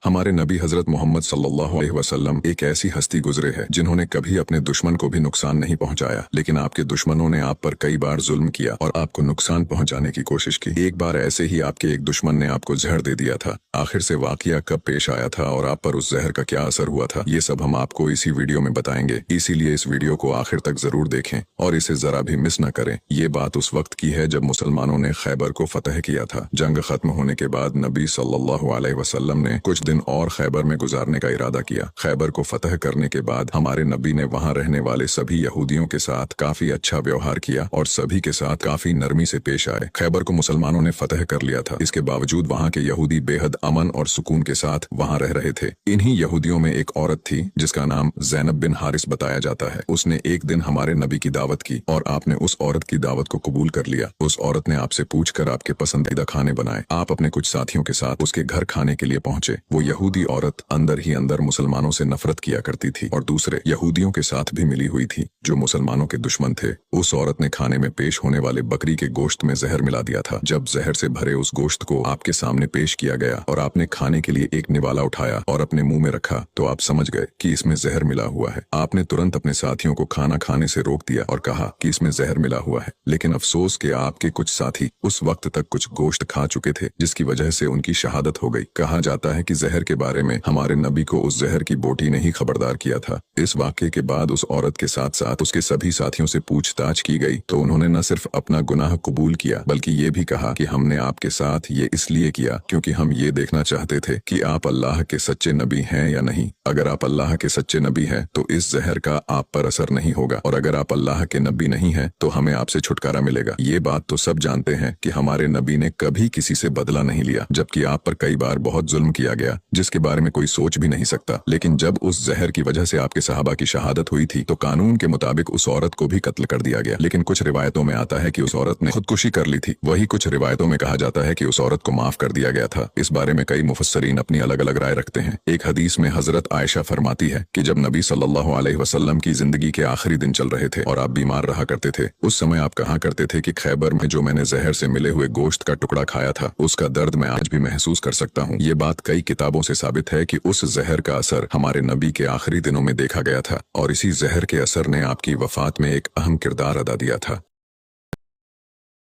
हमारे नबी हजरत मोहम्मद सल्लल्लाहु अलैहि वसल्लम एक ऐसी हस्ती गुजरे है जिन्होंने कभी अपने दुश्मन को भी नुकसान नहीं पहुंचाया, लेकिन आपके दुश्मनों ने आप पर कई बार जुल्म किया और आपको नुकसान पहुंचाने की कोशिश की। एक बार ऐसे ही आपके एक दुश्मन ने आपको जहर दे दिया था। आखिर से वाकया कब पेश आया था और आप पर उस जहर का क्या असर हुआ था, ये सब हम आपको इसी वीडियो में बताएंगे। इसीलिए इस वीडियो को आखिर तक जरूर देखें और इसे जरा भी मिस न करें। ये बात उस वक्त की है जब मुसलमानों ने खैबर को फतह किया था। जंग खत्म होने के बाद नबी सल्लल्लाहु अलैहि वसल्लम ने कुछ दिन और खैबर में गुजारने का इरादा किया। खैबर को फतह करने के बाद हमारे नबी ने वहां रहने वाले सभी यहूदियों के साथ काफी अच्छा व्यवहार किया और सभी के साथ काफी नरमी से पेश आए। खैबर को मुसलमानों ने फतह कर लिया था, इसके बावजूद वहां के यहूदी बेहद अमन और सुकून के साथ वहां रह रहे थे। इन्हीं यहूदियों में एक औरत थी जिसका नाम ज़ैनब बिन हारिस बताया जाता है। उसने एक दिन हमारे नबी की दावत की और आपने उस औरत की दावत को कबूल कर लिया। उस औरत ने आपसे पूछकर आपके पसंदीदा खाने बनाए। आप अपने कुछ साथियों के साथ उसके घर खाने के लिए पहुंचे। वो यहूदी औरत अंदर ही अंदर मुसलमानों से नफरत किया करती थी और दूसरे यहूदियों के साथ भी मिली हुई थी जो मुसलमानों के दुश्मन थे। उस औरत ने खाने में पेश होने वाले बकरी के गोश्त में जहर मिला दिया था। जब जहर से भरे उस गोश्त को आपके सामने पेश किया गया और आपने खाने के लिए एक निवाला उठाया और अपने मुंह में रखा तो आप समझ गए कि इसमें जहर मिला हुआ है। आपने तुरंत अपने साथियों को खाना खाने से रोक दिया और कहा कि इसमें जहर मिला हुआ है, लेकिन अफसोस के आपके कुछ साथी उस वक्त तक कुछ गोश्त खा चुके थे जिसकी वजह से उनकी शहादत हो गई। कहा जाता है कि जहर के बारे में हमारे नबी को उस जहर की बोटी ने ही खबरदार किया था। इस वाक़ये के बाद उस औरत के साथ साथ उसके सभी साथियों से पूछताछ की गई तो उन्होंने न सिर्फ अपना गुनाह कबूल किया बल्कि ये भी कहा कि हमने आपके साथ ये इसलिए किया क्योंकि हम ये देखना चाहते थे कि आप अल्लाह के सच्चे नबी हैं या नहीं। अगर आप अल्लाह के सच्चे नबी हैं तो इस जहर का आप पर असर नहीं होगा और अगर आप अल्लाह के नबी नहीं हैं तो हमें आपसे छुटकारा मिलेगा। ये बात तो सब जानते हैं कि हमारे नबी ने कभी किसी से बदला नहीं लिया, जबकि आप पर कई बार बहुत जुल्म किया गया जिसके बारे में कोई सोच भी नहीं सकता। लेकिन जब उस जहर की वजह से आपके सहाबा की शहादत हुई थी तो कानून के मुताबिक उस औरत को भी कत्ल कर दिया गया। लेकिन कुछ रिवायतों में आता है कि उस औरत ने खुदकुशी कर ली थी। वही कुछ रिवायतों में कहा जाता है कि उस औरत को माफ कर दिया गया था। इस बारे में कई मुफस्सरीन अपनी अलग अलग राय रखते हैं। एक हदीस में हजरत आयशा फरमाती है कि जब नबी सल्लल्लाहु अलैहि वसल्लम की जिंदगी के आखिरी दिन चल रहे थे और आप बीमार रहा करते थे, उस समय आप कहा करते थे कि खैबर में जो मैंने जहर से मिले हुए गोश्त का टुकड़ा खाया था उसका दर्द मैं आज भी महसूस कर सकता हूँ। ये बात कई किताबों से साबित है कि उस जहर का असर हमारे नबी के आखिरी दिनों में देखा गया था और इसी जहर के असर ने आपकी वफात में एक अहम किरदार अदा दिया था।